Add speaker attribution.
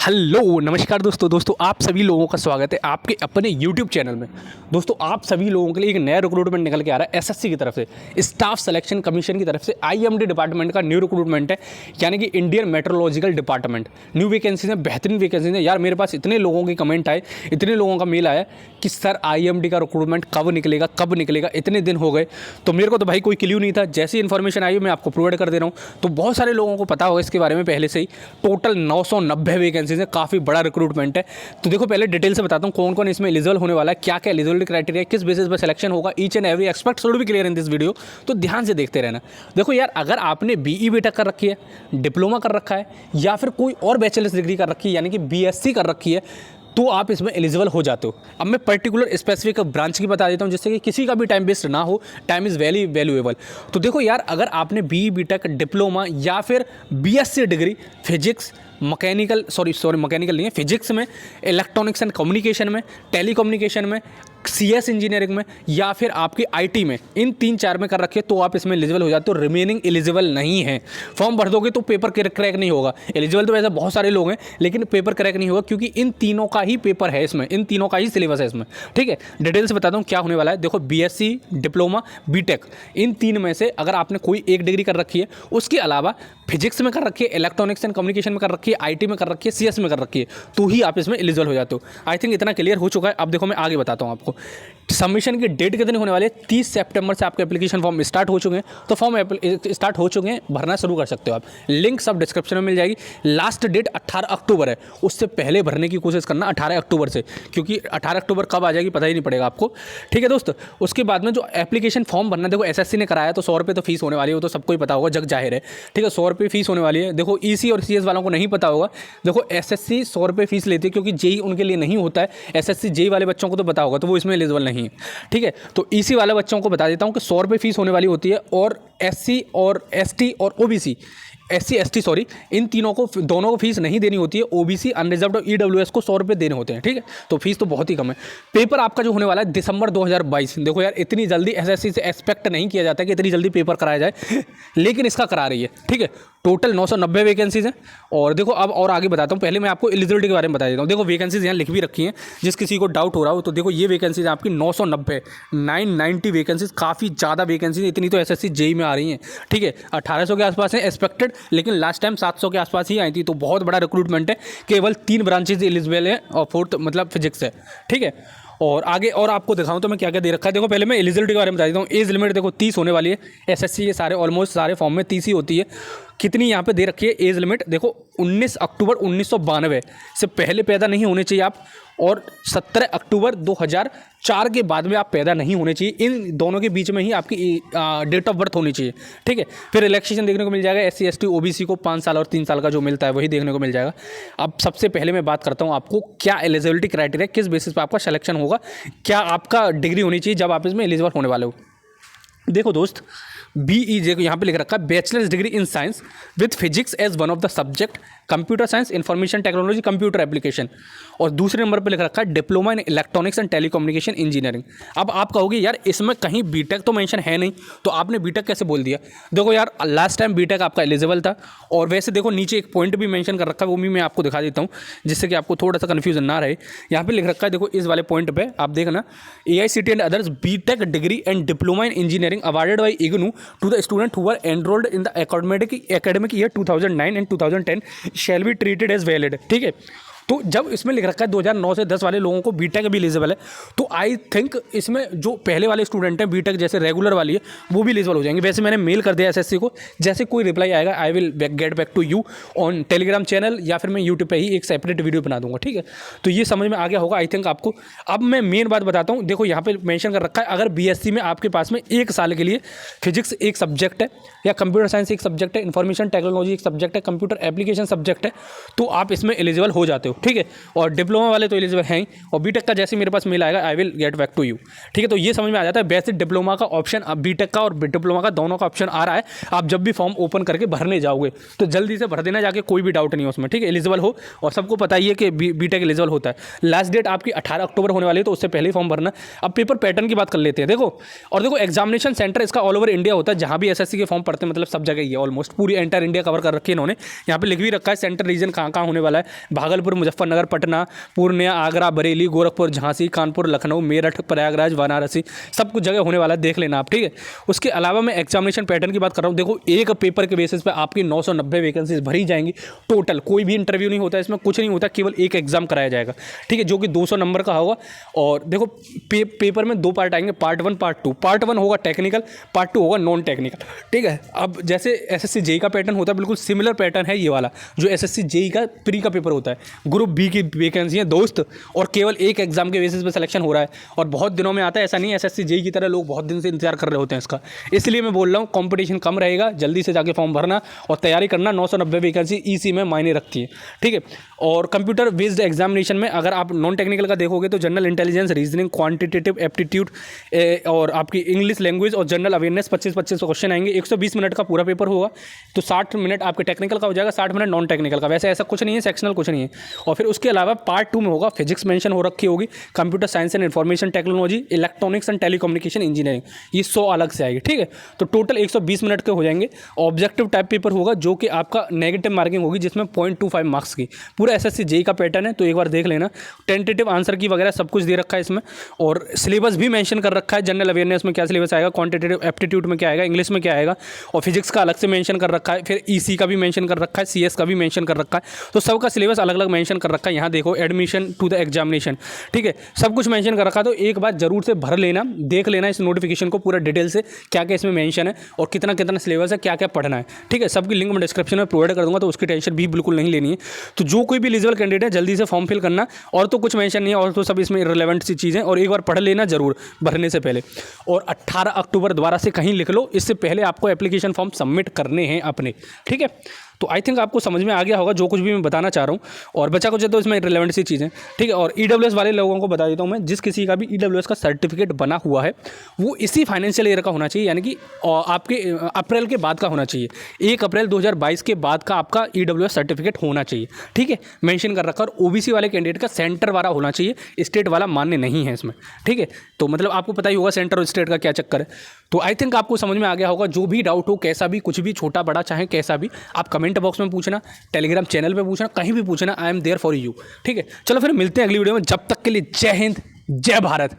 Speaker 1: Hello नमस्कार दोस्तों आप सभी लोगों का स्वागत है आपके अपने YouTube चैनल में। दोस्तों आप सभी लोगों के लिए एक नया रिक्रूटमेंट निकल के आ रहा है एसएससी की तरफ से, स्टाफ सिलेक्शन कमीशन की तरफ से। आईएमडी डिपार्टमेंट का न्यू रिक्रूटमेंट है, यानी कि Indian meteorological department. New vacancies हैं, बेहतरीन वैकेंसीज हैं। यार मेरे पास इतने लोगों के कमेंट आए, इतने लोगों का मेल आया कि सर आईएमडी का रिक्रूटमेंट कब निकलेगा, इतने दिन हो गए। तो मेरे को तो भाई कोई क्ल्यू नहीं था, जैसी इन्फॉर्मेशन आई मैं आपको प्रोवाइड कर दे रहा हूँ। तो बहुत सारे लोगों को पता होगा इसके बारे में पहले से ही। टोटल 990 वैकेंसीज है, काफ़ी बड़ा रिक्रूटमेंट है। तो देखो पहले डिटेल से बताता हूँ कौन कौन इसमें एलिजिबल होने वाला है, क्या क्या एलिजिबिलिटी क्राइटेरिया, किस बेसिस पर सिलेक्शन होगा। Each and every expect should be clear in this video, तो ध्यान से देखते रहना। देखो यार, अगर आपने बीई बीटेक कर रखी है, डिप्लोमा कर रखा है, या फिर कोई और बैचलर्स डिग्री कर रखी है यानी कि बीएससी कर रखी है, तो आप इसमें एलिजिबल हो जाते हो। अब मैं पर्टिकुलर स्पेसिफिक ब्रांच की बता देता हूँ, जिससे कि किसी का भी टाइम वेस्ट ना हो। Time is very valuable. तो देखो यार, अगर आपने बीई बीटेक, डिप्लोमा या फिर BSc degree physics mechanical mechanical नहीं है, फिजिक्स में, इलेक्ट्रॉनिक्स एंड कम्युनिकेशन में, टेलीकम्युनिकेशन में, सीएस इंजीनियरिंग में, या फिर आपकी आईटी में, इन 3-4 में कर रखे तो आप इसमें एलिजिबल हो जाते हो। रिमेनिंग एलिजिबल नहीं है। फॉर्म भर दोगे तो पेपर क्रैक नहीं होगा। एलिजिबल तो वैसे बहुत सारे लोग हैं, लेकिन पेपर क्रैक नहीं होगा, क्योंकि इन तीनों का ही पेपर है इसमें, इन तीनों का ही सिलेबस है इसमें। ठीक है, डिटेल से बताता हूँ क्या होने वाला है। देखो बीएससी, डिप्लोमा, बीटेक, इन 3 में से अगर आपने कोई एक डिग्री कर रखी है, उसके अलावा फिजिक्स में कर रखी है, इलेक्ट्रॉनिक्स एंड कम्युनिकेशन में कर रखी है, आईटी में कर रखी है, सीएस में कर रखी है, तो ही आप इसमें एलिजिबल हो जाते हो। आई थिंक इतना क्लियर हो चुका है। अब देखो मैं आगे बताता हूँ आपको। सबमिशन की डेट कितने होने वाले हैं? 30 सितंबर से आपके एप्लीकेशन फॉर्म स्टार्ट हो चुके हैं। तो फॉर्म स्टार्ट हो चुके हैं, भरना शुरू कर सकते हो आप। लिंक सब डिस्क्रिप्शन में मिल जाएगी। लास्ट डेट 18 अक्टूबर है, उससे पहले भरने की कोशिश करना 18 अक्टूबर से, क्योंकि 18 अक्टूबर कब आ जाएगी पता ही नहीं पड़ेगा आपको। ठीक है दोस्त, उसके बाद में जो एप्लीकेशन फॉर्म भरना, देखो एसएससी ने कराया तो 100 रुपये तो फीस होने वाली है, वो तो सबको ही पता होगा, जग जाहिर है। ठीक है, 100 रुपये फीस होने वाली है। देखो ईसी और सीएस वालों को नहीं पता होगा। देखो एसएससी 100 रुपये फीस लेती है, क्योंकि जेई उनके लिए नहीं होता है। एसएससी जेई वाले बच्चों को तो पता होगा, तो वो इसमें एलिजिबल नहीं है। ठीक है, तो ईसी वाले बच्चों को बता देता हूं कि 100 रुपये फीस होने वाली होती है। और एससी और एसटी और ओबीसी, इन तीनों को, दोनों को फीस नहीं देनी होती है। ओबीसी, अनरिजर्व्ड और ईडब्ल्यूएस को 100 रुपये देने होते हैं। ठीक है, तो फीस तो बहुत ही कम है। पेपर आपका जो होने वाला है दिसंबर 2022। देखो यार, इतनी जल्दी एसएससी से एक्सपेक्ट नहीं किया जाता कि इतनी जल्दी पेपर कराया जाए, लेकिन इसका करा रही है। ठीक है, टोटल 990 वैकेंसीज हैं। और देखो अब और आगे बताता हूँ, पहले मैं आपको एलिजिबिलिटी के बारे में बता देता हूँ। देखो वैकेंसीज यहाँ लिख भी रखी हैं, जिस किसी को डाउट हो रहा हो तो देखो ये वैकेंसीज आपकी 990 वैकेंसीज, काफ़ी ज़्यादा वैकेंसीज। इतनी तो एसएससी जेई में आ रही हैं। ठीक है, 1800 के आसपास है एक्सपेक्टेड, लेकिन लास्ट टाइम 700 के आसपास ही आई थी। तो बहुत बड़ा रिक्रूटमेंट है। केवल 3 ब्रांचेज एलिजिबल है और 4th मतलब फिजिक्स है। ठीक है, और आगे और आपको दिखाऊं तो मैं क्या क्या दे रखा है। देखो पहले मैं एलिजिबिलिटी के बारे में बता देता हूँ। एज लिमिट देखो 30 होने वाली है। एसएससी ये सारे ऑलमोस्ट सारे फॉर्म में 30 ही होती है। कितनी यहाँ पे दे रखी है एज लिमिट? देखो 19 अक्टूबर 1992 से पहले पैदा नहीं होने चाहिए आप, और 17 अक्टूबर 2004 के बाद में आप पैदा नहीं होने चाहिए। इन दोनों के बीच में ही आपकी डेट ऑफ बर्थ होनी चाहिए। ठीक है, फिर रिलैक्सेशन देखने को मिल जाएगा। एससी एसटी ओबीसी को 5 साल और 3 साल का जो मिलता है वही देखने को मिल जाएगा। अब सबसे पहले मैं बात करता हूँ आपको क्या एलिजिबिलिटी क्राइटेरिया, किस बेसिस पर आपका सिलेक्शन होगा, क्या आपका डिग्री होनी चाहिए जब आप इसमें एलिजिबल होने वाले हो। देखो दोस्त, बीई को यहाँ पे लिख रखा है bachelors degree in science with physics as one of the subject, computer science, information technology, computer application. और दूसरे नंबर पे लिख रखा है diploma in electronics and telecommunication engineering. अब आप कहोगे यार इसमें कहीं बीटेक तो मेंशन है नहीं, तो आपने बीटेक कैसे बोल दिया? देखो यार, लास्ट टाइम बीटेक आपका एलिजिबल था। और वैसे देखो नीचे एक पॉइंट भी मेंशन कर रखा है, वो भी मैं आपको दिखा देता हूँ, जिससे कि आपको थोड़ा सा कन्फ्यूजन ना रहे। यहाँ पे लिख रखा है, देखो इस वाले पॉइंट पे आप देखना, AICTE and others BTech degree and diploma in engineering awarded by IGNOU to the student who are enrolled in the academic year 2009 and 2010 shall be treated as valid. ठीक है, तो जब इसमें लिख रखा है 2009 से 10 वाले लोगों को बीटेक भी एलिजिबल है, तो आई थिंक इसमें जो पहले वाले स्टूडेंट हैं बीटेक जैसे रेगुलर वाली है, वो भी एलिजिबल हो जाएंगे। वैसे मैंने मेल कर दिया एसएससी को, जैसे कोई रिप्लाई आएगा I will get back to you on Telegram channel, या फिर मैं यूट्यूब पे ही एक सेपरेट वीडियो बना दूंगा। ठीक है, तो ये समझ में आ गया होगा आई थिंक आपको। अब मैं मेन बात बताता हूँ। देखो यहाँ पे मेंशन कर रखा है, अगर बीएससी में आपके पास में 1 साल के लिए फिजिक्स एक सब्जेक्ट है, या कंप्यूटर साइंस एक सब्जेक्ट है, इन्फॉर्मेशन टेक्नोलॉजी एक सब्जेक्ट है, कंप्यूटर एप्लीकेशन सब्जेक्ट है, तो आप इसमें एलिजिबल हो जाते हो। ठीक है। और डिप्लोमा वाले तो एलिजिबल हैं ही, और बीटेक का जैसे मेरे पास मेल आएगा I will get back to you, ठीक है। तो ये समझ में आ जाता है बेसिक डिप्लोमा का ऑप्शन, अब बीटेक का और डिप्लोमा का दोनों का ऑप्शन आ रहा है। आप जब भी फॉर्म ओपन करके भरने जाओगे तो जल्दी से भर देना जाके, कोई भी डाउट नहीं है उसमें, ठीक है। एलिजिबल हो, और सबको पता ही है कि बीटेक एलिजिबल होता है। लास्ट डेट आपकी 18 अक्टूबर होने वाली है, तो उससे पहले ही फॉर्म भरना। अब पेपर पैटर्न की बात कर लेते हैं। देखो एग्जामिनेशन सेंटर इसका ऑल ओवर इंडिया होता है, जहाँ भी एसएससी के फॉर्म पढ़ते हैं, मतलब सब जगह ही है, ऑलमोस्ट पूरी एंटायर इंडिया कवर कर रखी है इन्होंने। यहाँ पे लिख भी रखा है सेंटर रीजन कहाँ कहाँ होने वाला है। भागलपुर, मुजफ्फरनगर, पटना, पूर्णिया, आगरा, बरेली, गोरखपुर, झांसी, कानपुर, लखनऊ, मेरठ, प्रयागराज, वाराणसी, सब कुछ जगह होने वाला है, देख लेना आप, ठीक है। उसके अलावा मैं एग्जामिनेशन पैटर्न की बात कर रहा हूँ। देखो एक पेपर के बेसिस पे आपकी 990 वैकेंसीज भरी जाएंगी टोटल। कोई भी इंटरव्यू नहीं होता है इसमें, कुछ नहीं होता, केवल एक एग्जाम कराया जाएगा, ठीक है, जो कि 200 नंबर का होगा। और देखो पेपर में 2 पार्ट आएंगे, पार्ट 1 पार्ट 2। पार्ट 1 होगा टेक्निकल, पार्ट 2 होगा नॉन टेक्निकल, ठीक है। अब जैसे एसएससी जेई का पैटर्न होता है, बिल्कुल सिमिलर पैटर्न है ये वाला, जो एसएससी जेई का प्री का पेपर होता है। ग्रुप बी की वैकेंसी है दोस्त, और केवल एक एग्जाम के बेसिस पे सिलेक्शन हो रहा है, और बहुत दिनों में आता है। ऐसा नहीं है एसएससी जेई की तरह लोग बहुत दिन से इंतजार कर रहे होते हैं इसका। इसलिए मैं बोल रहा हूँ कंपटीशन कम रहेगा, जल्दी से जाके फॉर्म भरना और तैयारी करना। 990 वैकेंसी ईसी में मायने रखती है, ठीक है। और कंप्यूटर बेस्ड एग्जामिनेशन में अगर आप नॉन टेक्निकल का देखोगे तो general intelligence, reasoning, quantitative aptitude और आपकी इंग्लिश लैंग्वेज और जनरल अवेयरनेस 25-25 क्वेश्चन आएंगे। 120 मिनट का पूरा पेपर होगा, तो 60 मिनट आपके टेक्निकल का हो जाएगा, 60 मिनट नॉन टेक्निकल का। वैसे ऐसा कुछ नहीं है, सेक्शनल कुछ नहीं है। और फिर उसके अलावा पार्ट 2 में होगा फिजिक्स मेंशन हो रखी होगी, computer science and information technology, electronics and telecommunication engineering, ये 100 अलग से आएगी, ठीक है। तो टोटल 120 मिनट के हो जाएंगे। ऑब्जेक्टिव टाइप पेपर होगा, जो कि आपका नेगेटिव मार्किंग होगी, जिसमें 0.25 मार्क्स की। पूरा एसएससी जेई का पैटर्न है, तो एक बार देख लेना। टेंटेटिव आंसर की वगैरह सब कुछ दे रखा है इसमें, और सिलेबस भी मेंशन कर रखा है। जनरल अवेयरनेस में क्या सिलेबस आएगा, क्वांटिटेटिव एप्टीट्यूड में क्या आएगा, इंग्लिश में क्या आएगा, और फिजिक्स का अलग से मेंशन कर रखा है। फिर ईसी का भी मेंशन कर रखा है, सीएस का भी मेंशन कर रखा है। तो सबका सिलेबस अलग अलग मेंशन कर रखा है। यहाँ देखो एडमिशन टू द एग्जामिनेशन, ठीक है, सब कुछ मेंशन कर रखा है। तो एक बार जरूर से भर लेना, देख लेना इस नोटिफिकेशन को पूरा डिटेल से, क्या क्या इसमें मेंशन है और कितना कितना सिलेबस है, क्या क्या पढ़ना है, ठीक है। सबकी लिंक मैं डिस्क्रिप्शन में प्रोवाइड कर दूंगा, तो उसकी टेंशन भी बिल्कुल नहीं लेनी है। तो जो कोई भी एलिजिबल कैंडिडेट है जल्दी से फॉर्म फिल करना, और तो कुछ मेंशन नहीं है, और तो सब इसमें रिलेवेंट सी चीज़ें, और एक बार पढ़ लेना जरूर भरने से पहले। और 18 अक्टूबर दोबारा से कहीं लिख लो, इससे पहले आपको एप्लीकेशन फॉर्म सबमिट करने हैं अपने, ठीक है। तो आई थिंक आपको समझ में आ गया होगा जो कुछ भी मैं बताना चाह रहा हूँ, और बचा कुछ है तो इसमें रिलेवेंट सी चीज़ें, ठीक है। और ईडब्ल्यूएस वाले लोगों को बता देता हूँ मैं, जिस किसी का भी ईडब्ल्यूएस का सर्टिफिकेट बना हुआ है वो इसी फाइनेंशियल ईयर का होना चाहिए, यानी कि आपके अप्रैल के बाद का होना चाहिए। 1 अप्रैल 2022 के बाद का आपका ईडब्ल्यूएस सर्टिफिकेट होना चाहिए, ठीक है, मेंशन कर रखा। और ओबीसी वाले कैंडिडेट का सेंटर वाला होना चाहिए, स्टेट वाला मान्य नहीं है इसमें, ठीक है। तो मतलब आपको पता ही होगा सेंटर और स्टेट का क्या चक्कर है। तो आई थिंक आपको समझ में आ गया होगा। जो भी डाउट हो, कैसा भी, कुछ भी, छोटा बड़ा चाहे कैसा भी, आप कमेंट बॉक्स में पूछना, टेलीग्राम चैनल पे पूछना, कहीं भी पूछना, I am there for you, ठीक है। चलो फिर मिलते हैं अगली वीडियो में, जब तक के लिए जय हिंद, जय भारत।